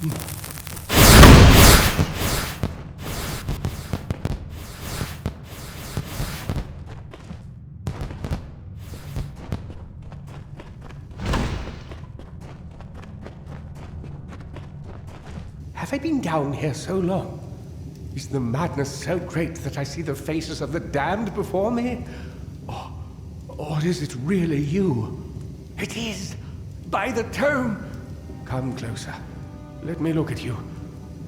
Have I been down here so long? Is the madness so great that I see the faces of the damned before me? Or is it really you? It is! By the tome! Come closer. Let me look at you.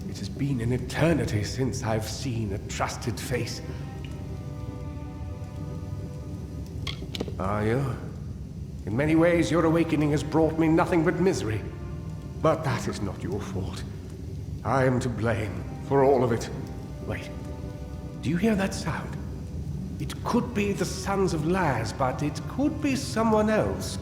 It has been an eternity since I've seen a trusted face. Are you? In many ways, your awakening has brought me nothing but misery. But that is not your fault. I am to blame for all of it. Wait. Do you hear that sound? It could be the Sons of Laz, but it could be someone else.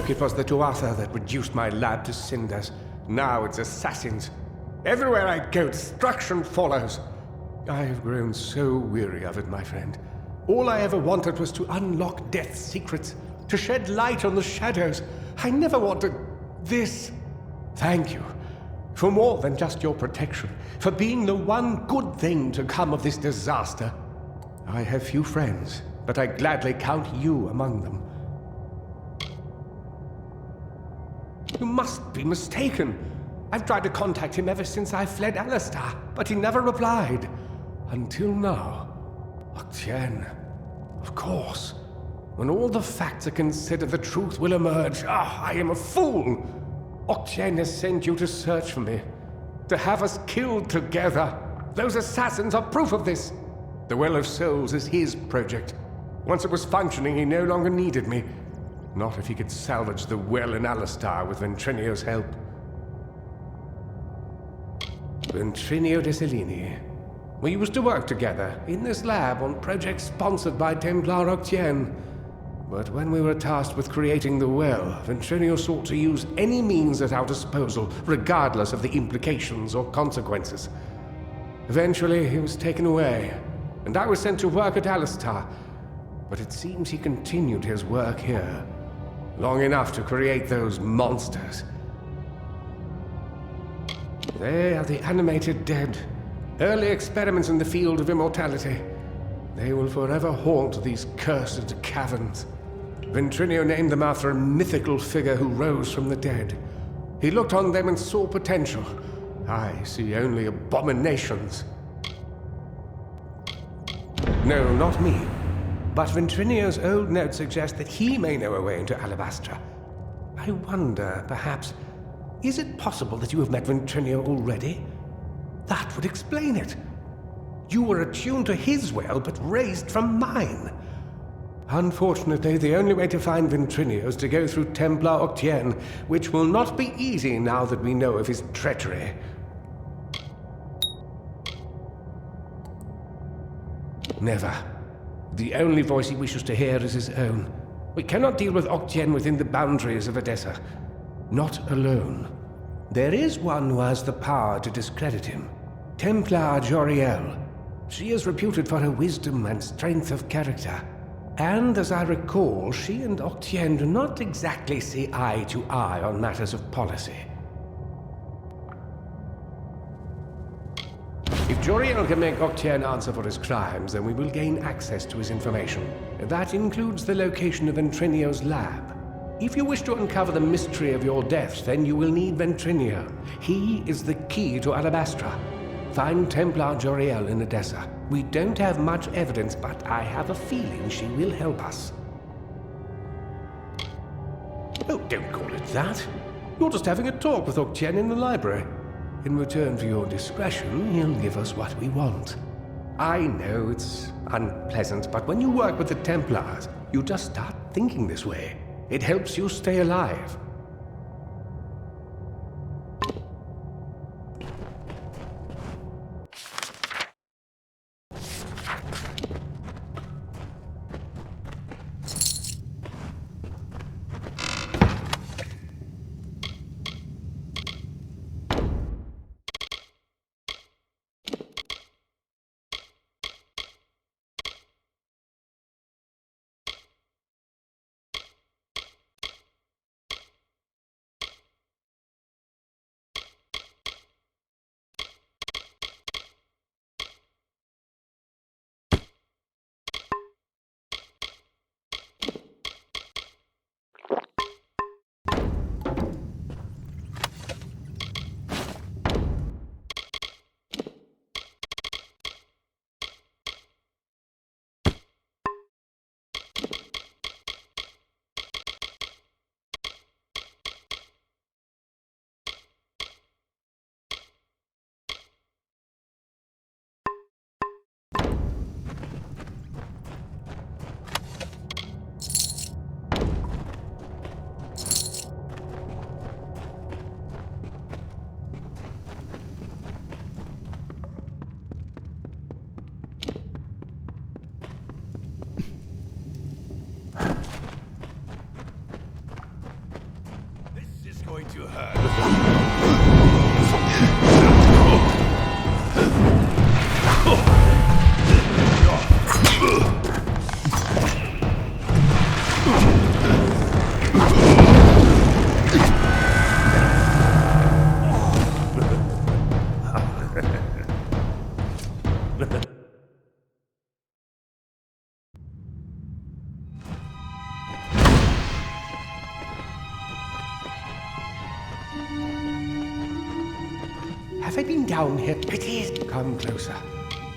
It was the Tuatha that reduced my lab to cinders. Now it's assassins. Everywhere I go, destruction follows. I have grown so weary of it, my friend. All I ever wanted was to unlock death's secrets, to shed light on the shadows. I never wanted this. Thank you for more than just your protection, for being the one good thing to come of this disaster. I have few friends, but I gladly count you among them. You must be mistaken. I've tried to contact him ever since I fled Alistar, but he never replied. Until now. Octien. Of course. When all the facts are considered, the truth will emerge. I am a fool! Octien has sent you to search for me. To have us killed together. Those assassins are proof of this. The Well of Souls is his project. Once it was functioning, he no longer needed me. Not if he could salvage the well in Alistar with Ventrinio's help. Ventrinio de Cellini. We used to work together in this lab on projects sponsored by Templar Octien. But when we were tasked with creating the well, Ventrinio sought to use any means at our disposal, regardless of the implications or consequences. Eventually, he was taken away, and I was sent to work at Alistar. But it seems he continued his work here. Long enough to create those monsters. They are the animated dead. Early experiments in the field of immortality. They will forever haunt these cursed caverns. Ventrinio named them after a mythical figure who rose from the dead. He looked on them and saw potential. I see only abominations. No, not me. But Ventrinio's old notes suggest that he may know a way into Alabastra. I wonder, perhaps, is it possible that you have met Ventrinio already? That would explain it. You were attuned to his well, but raised from mine. Unfortunately, the only way to find Ventrinio is to go through Templar Octien, which will not be easy now that we know of his treachery. Never. The only voice he wishes to hear is his own. We cannot deal with Octien within the boundaries of Edessa. Not alone. There is one who has the power to discredit him. Templar Joriel. She is reputed for her wisdom and strength of character. And as I recall, she and Octien do not exactly see eye to eye on matters of policy. If Joriel can make Octien answer for his crimes, then we will gain access to his information. That includes the location of Ventrinio's lab. If you wish to uncover the mystery of your death, then you will need Ventrinio. He is the key to Alabastra. Find Templar Joriel in Edessa. We don't have much evidence, but I have a feeling she will help us. Oh, don't call it that. You're just having a talk with Octien in the library. In return for your discretion, he'll give us what we want. I know it's unpleasant, but when you work with the Templars, you just start thinking this way. It helps you stay alive. Have I been down here? It is. Come closer.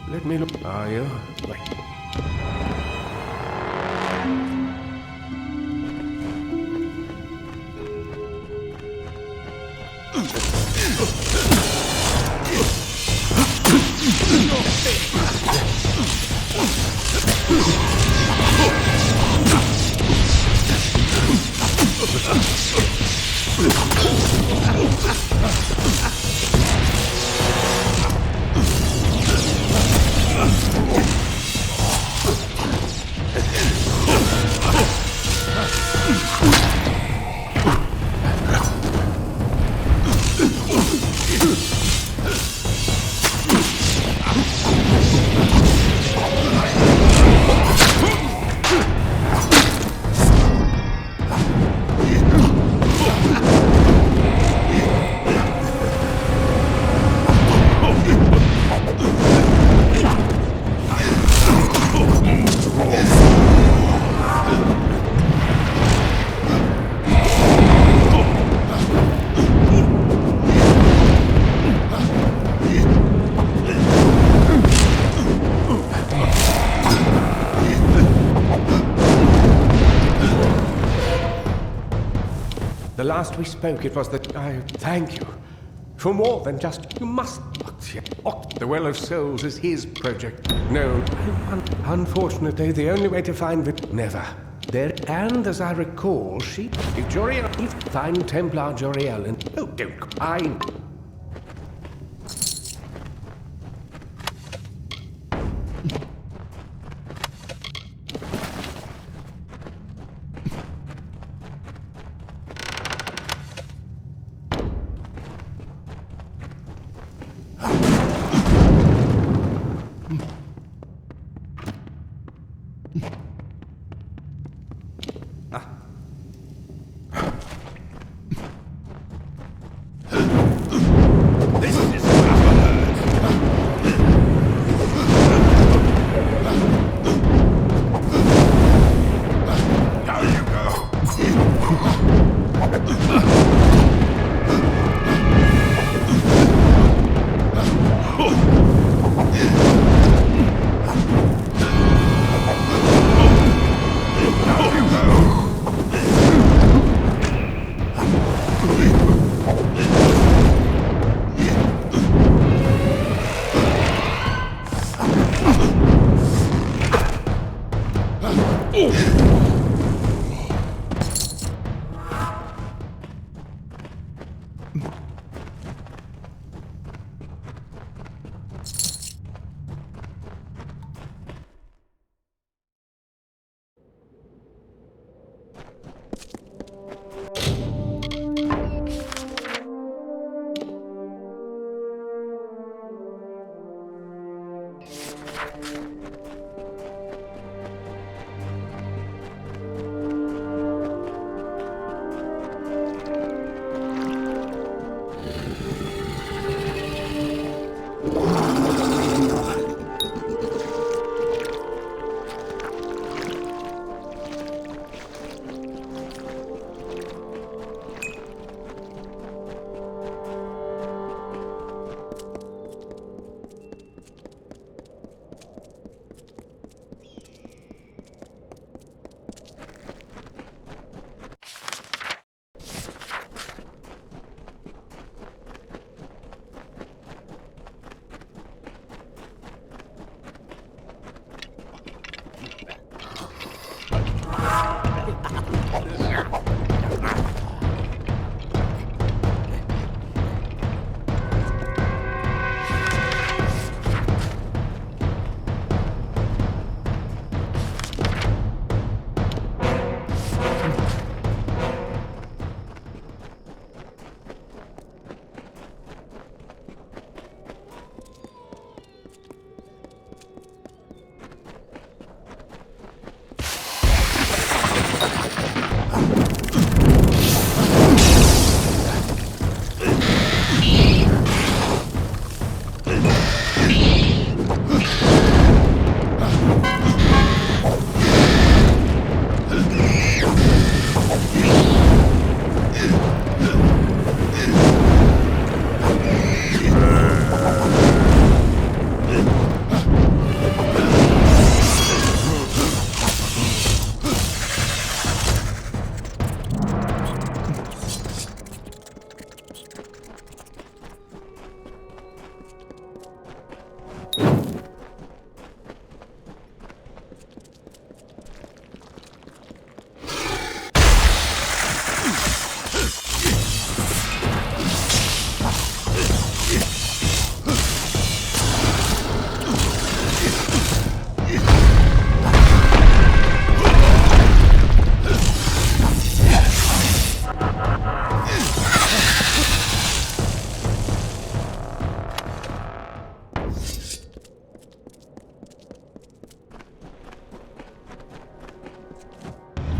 Let me look. Are you? Wait. The last we spoke, it was that I thank you for more than just you must. The Well of Souls is his project. No, unfortunately, the only way to find it, never. There, and as I recall, she, if Joriel, if find Templar Joriel, and oh, don't cry.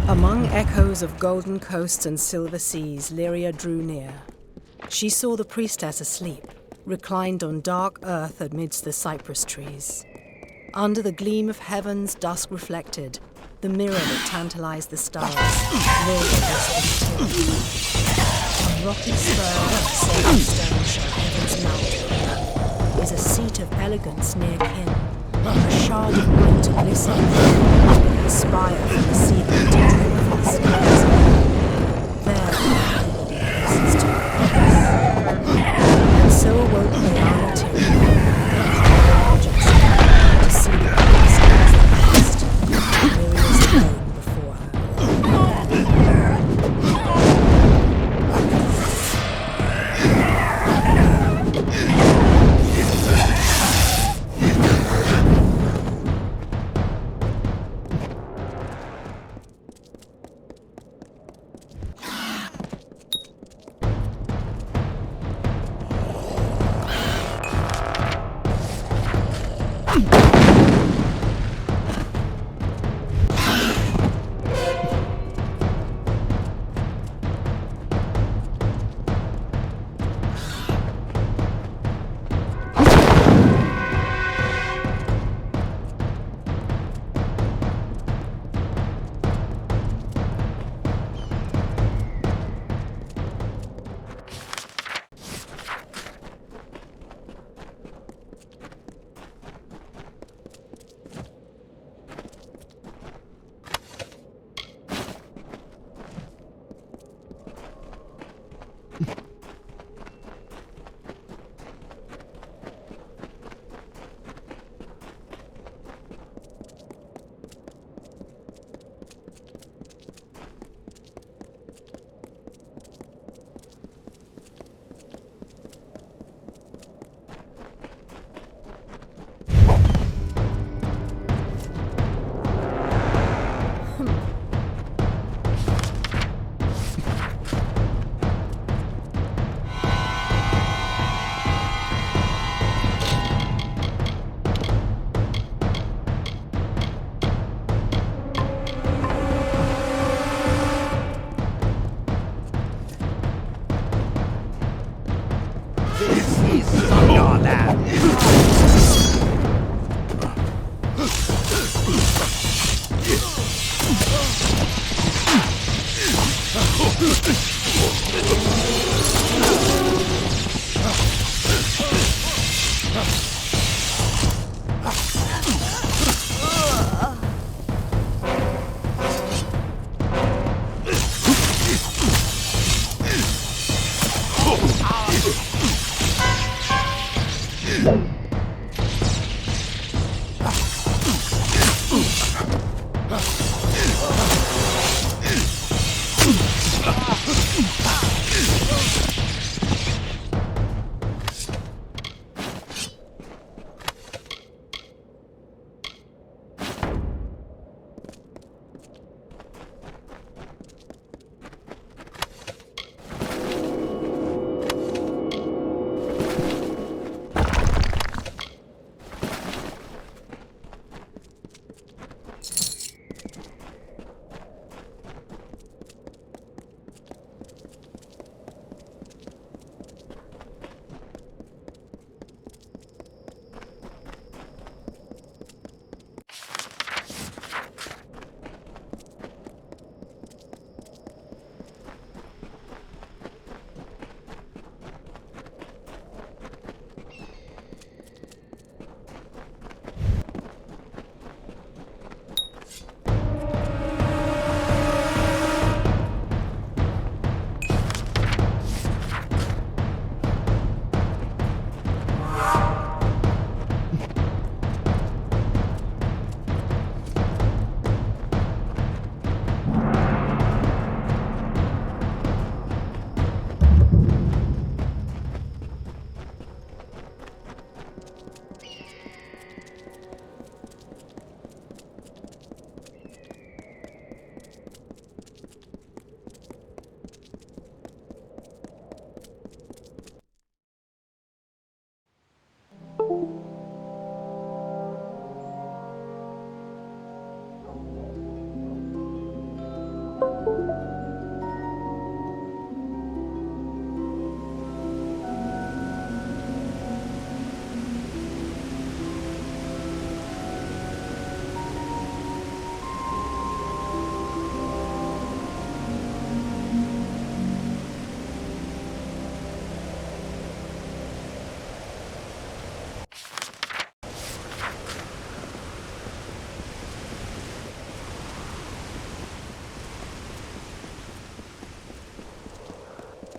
Among echoes of golden coasts and silver seas, Lyria drew near. She saw the priestess asleep, reclined on dark earth amidst the cypress trees. Under the gleam of heaven's dusk reflected, the mirror that tantalized the stars, Lyria whispered still. On rocky spur and sacred stone shall heaven's mountain is a seat of elegance near kin, a shard of light glistening, a spire from the sea that deep the skies. There the hastens to pass.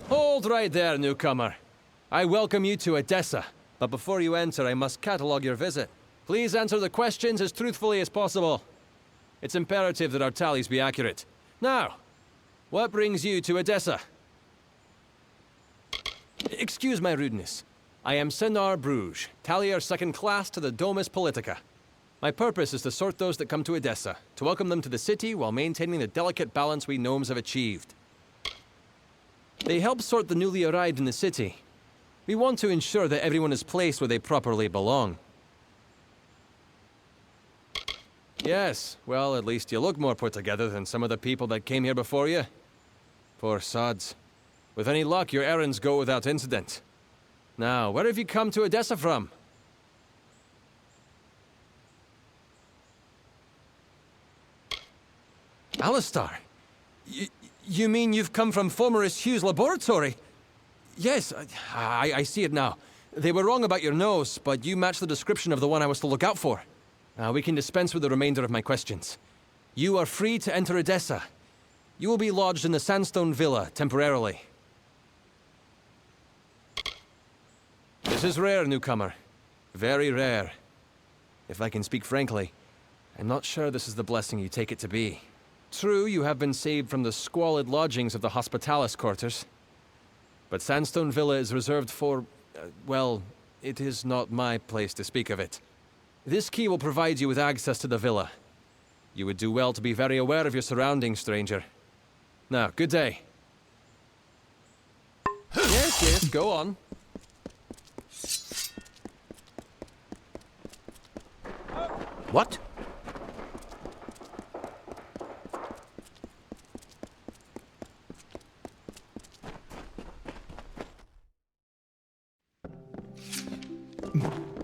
Hold right there, newcomer. I welcome you to Odessa, but before you enter, I must catalogue your visit. Please answer the questions as truthfully as possible. It's imperative that our tallies be accurate. Now, what brings you to Odessa? Excuse my rudeness. I am Senar Bruges, tallier second class to the Domus Politica. My purpose is to sort those that come to Odessa, to welcome them to the city while maintaining the delicate balance we gnomes have achieved. They help sort the newly arrived in the city. We want to ensure that everyone is placed where they properly belong. Yes, well, at least you look more put together than some of the people that came here before you. Poor sods. With any luck, your errands go without incident. Now, where have you come to Odessa from? Alistar? You mean you've come from Fomerus Hugh's laboratory? Yes, I see it now. They were wrong about your nose, but you match the description of the one I was to look out for. We can dispense with the remainder of my questions. You are free to enter Odessa. You will be lodged in the Sandstone Villa, temporarily. This is rare, newcomer. Very rare. If I can speak frankly, I'm not sure this is the blessing you take it to be. True, you have been saved from the squalid lodgings of the Hospitalis quarters. But Sandstone Villa is reserved for, well, it is not my place to speak of it. This key will provide you with access to the villa. You would do well to be very aware of your surroundings, stranger. Now, good day. Yes, go on. What?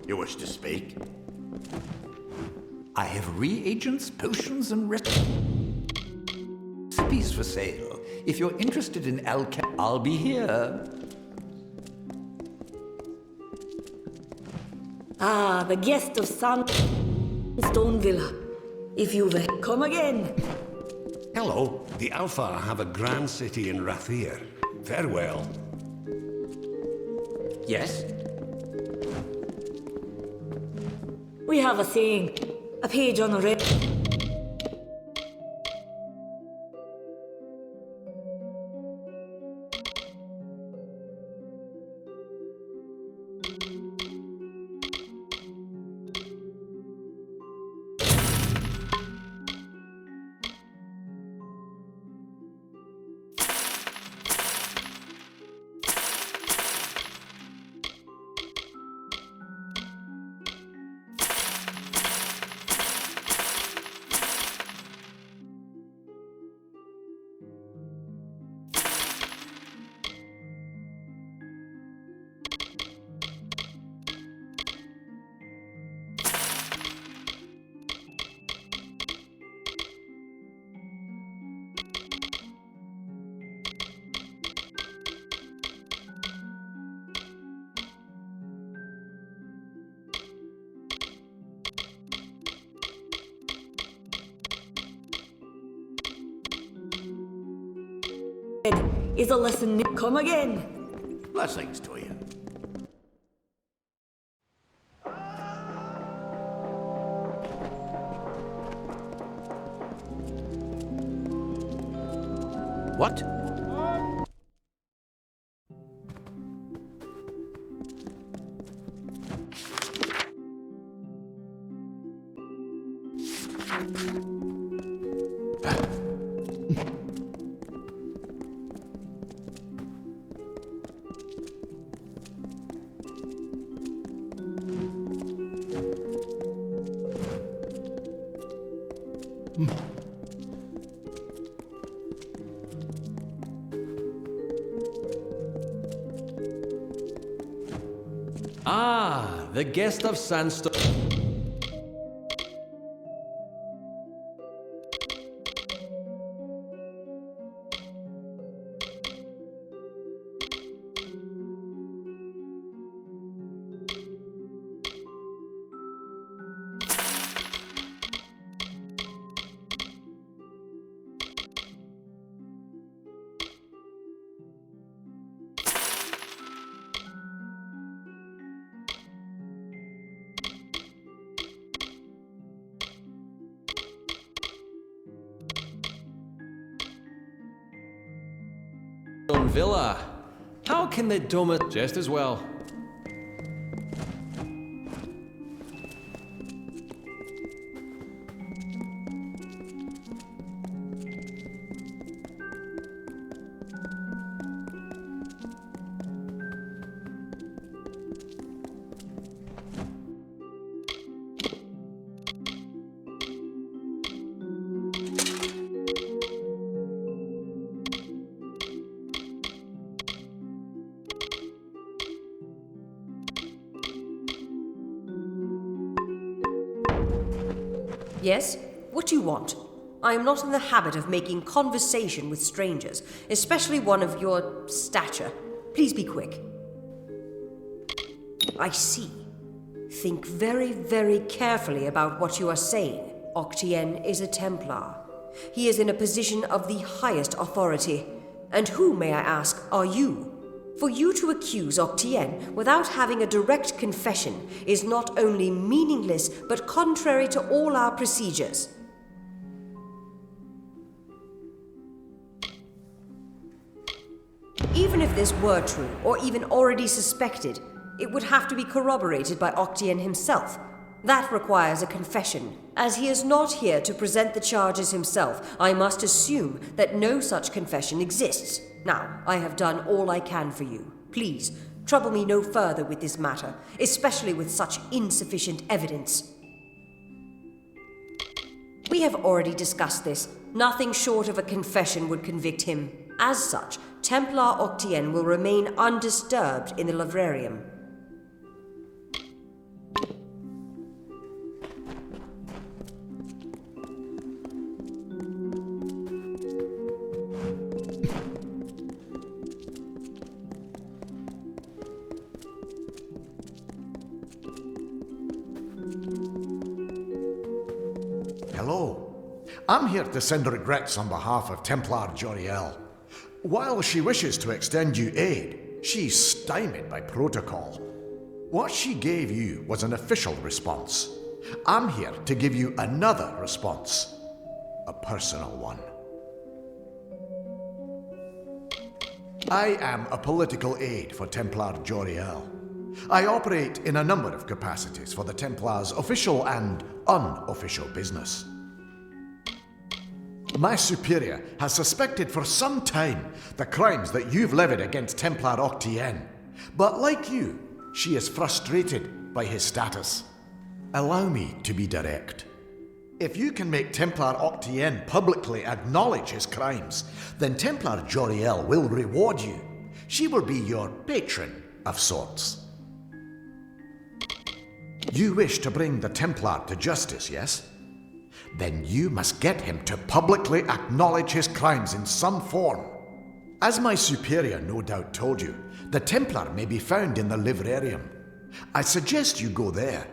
You wish to speak? I have reagents, potions, and recipes for sale. If you're interested in alchemy, I'll be here. Ah, the guest of Sandstone Villa. If you will come again. Hello. The Alpha have a grand city in Rathir. Farewell. Yes? We have a saying, a page on a red. is a lesson. Come again. Blessings to you. What? Ah, the guest of Sandstone. Villa. How can the Doma just as well? Yes? What do you want? I am not in the habit of making conversation with strangers, especially one of your stature. Please be quick. I see. Think very, very carefully about what you are saying. Octien is a Templar. He is in a position of the highest authority. And who, may I ask, are you? For you to accuse Octien without having a direct confession is not only meaningless, but contrary to all our procedures. Even if this were true, or even already suspected, it would have to be corroborated by Octien himself. That requires a confession. As he is not here to present the charges himself, I must assume that no such confession exists. Now, I have done all I can for you. Please, trouble me no further with this matter, especially with such insufficient evidence. We have already discussed this. Nothing short of a confession would convict him. As such, Templar Octien will remain undisturbed in the librarium. Hello. I'm here to send regrets on behalf of Templar Joriel. While she wishes to extend you aid, she's stymied by protocol. What she gave you was an official response. I'm here to give you another response. A personal one. I am a political aide for Templar Joriel. I operate in a number of capacities for the Templars' official and unofficial business. My superior has suspected for some time the crimes that you've levied against Templar Octien. But like you, she is frustrated by his status. Allow me to be direct. If you can make Templar Octien publicly acknowledge his crimes, then Templar Joriel will reward you. She will be your patron of sorts. You wish to bring the Templar to justice, yes? Then you must get him to publicly acknowledge his crimes in some form. As my superior no doubt told you, the Templar may be found in the librarium. I suggest you go there